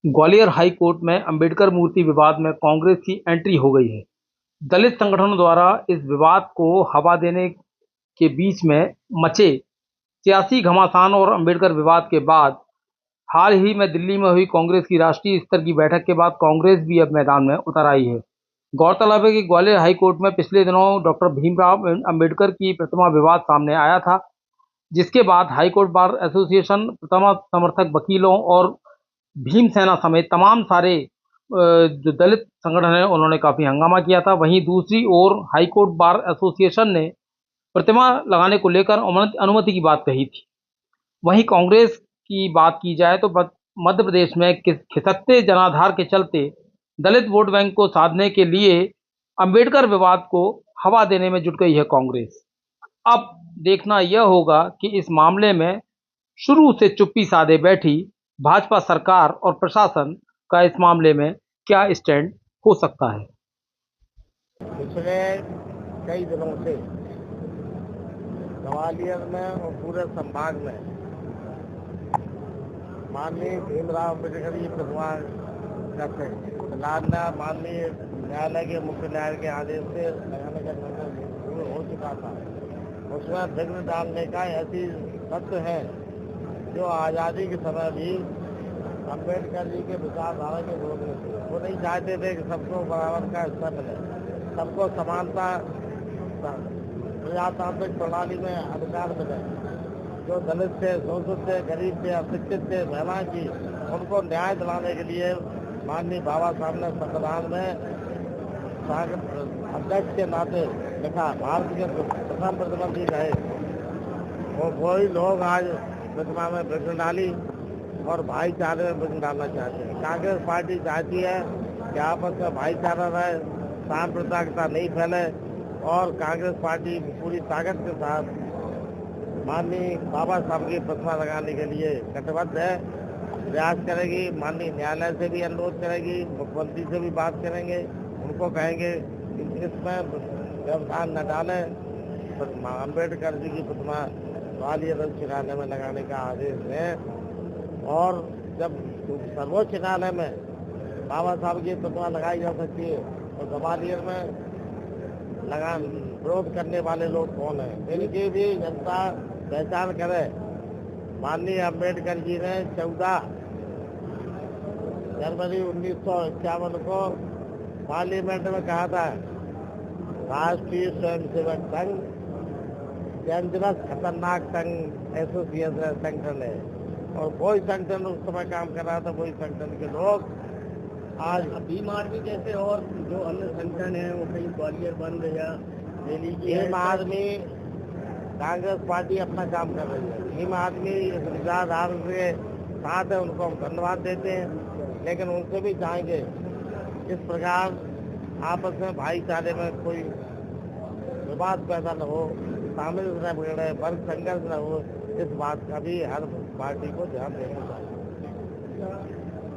Gwalior high court में अंबेडकर मूर्ति विवाद में कांग्रेस की एंट्री हो गई है। दलित संगठनों द्वारा इस विवाद को हवा देने के बीच में मचे सियासी घमासान और अंबेडकर विवाद के बाद हाल ही में दिल्ली में हुई कांग्रेस की राष्ट्रीय स्तर की बैठक के बाद कांग्रेस भी अब मैदान में उतर आई है। गौरतलब है कि ग्वालियर हाई कोर्ट में पिछले दिनों डॉक्टर भीमराव अंबेडकर की प्रतिमा विवाद सामने आया था, जिसके बाद हाईकोर्ट बार एसोसिएशन, प्रतिमा समर्थक वकीलों और भीमसेना समेत तमाम सारे जो दलित संगठन हैं उन्होंने काफ़ी हंगामा किया था। वहीं दूसरी ओर हाईकोर्ट बार एसोसिएशन ने प्रतिमा लगाने को लेकर अनुमति की बात कही थी। वहीं कांग्रेस की बात की जाए तो मध्य प्रदेश में खिसकते जनाधार के चलते दलित वोट बैंक को साधने के लिए अंबेडकर विवाद को हवा देने में जुट गई है कांग्रेस। अब देखना यह होगा कि इस मामले में शुरू से चुप्पी साधे बैठी भाजपा सरकार और प्रशासन का इस मामले में क्या स्टैंड हो सकता है। पिछले कई दिनों से ग्वालियर में और पूरे संभाग में माननीय भीमराव अम्बेडकर की प्रतिमा करते माननीय न्यायालय के मुख्य न्यायालय के आदेश से लगाने का निर्णय हो चुका था। उसमें विघ्न डालने का ऐसी तथ्य है जो आज़ादी के समय भी अम्बेडकर जी के विचारधारा के विरोध में थे। वो नहीं चाहते थे कि सबको बराबर का हिस्सा मिले, सबको समानता, प्रजातांत्रिक प्रणाली में अधिकार मिले। जो दलित थे, शोषित थे, गरीब थे, अशिक्षित थे, महिलाएं थी, उनको न्याय दिलाने के लिए माननीय बाबा साहब ने संविधान में अध्यक्ष के नाते लिखा, भारत के प्रथम प्रधानमंत्री रहे। वही लोग आज प्रतिमा में विघ्न डाली और भाईचारे में विघ्न डालना चाहते हैं। कांग्रेस पार्टी चाहती है कि आपस में भाईचारा रहे, सांप्रदायिकता नहीं फैले और कांग्रेस पार्टी पूरी ताकत के साथ माननीय बाबा साहब की प्रतिमा लगाने के लिए कटिबद्ध है, प्रयास करेगी। माननीय न्यायालय से भी अनुरोध करेगी, मुख्यमंत्री से भी बात करेंगे, उनको कहेंगे कि इसमें व्यवधान न डालें। अम्बेडकर जी की प्रतिमा ग्वालियर उच्च न्यायालय में लगाने का आदेश दें और जब सर्वोच्च न्यायालय में बाबा साहब की प्रतिमा लगाई जा सकती है तो ग्वालियर में विरोध करने वाले लोग कौन हैं, इनकी भी जनता पहचान करे। माननीय अम्बेडकर जी ने 14 जनवरी 1951 को पार्लियामेंट में कहा था, राष्ट्रीय स्वयंसेवक संघ डेंजरस खतरनाक संघ एसोसिएशन संगठन है। और कोई संगठन उस समय काम कर रहा था, वही संगठन के लोग आज भीम आर्मी जैसे और जो अन्य संगठन है वो कहीं ग्वालियर बंद या दिल्ली की भीम आर्मी, कांग्रेस पार्टी अपना काम कर रही है। भीम आर्मी इस विचारधारा के साथ है, उनको हम धन्यवाद देते हैं, लेकिन उनसे भी चाहेंगे इस प्रकार आपस में भाईचारे में कोई विवाद पैदा न हो, सामंजस्य न बिगड़े, वर्ग संघर्ष न हो, इस बात का भी हर पार्टी को ध्यान देना चाहिए।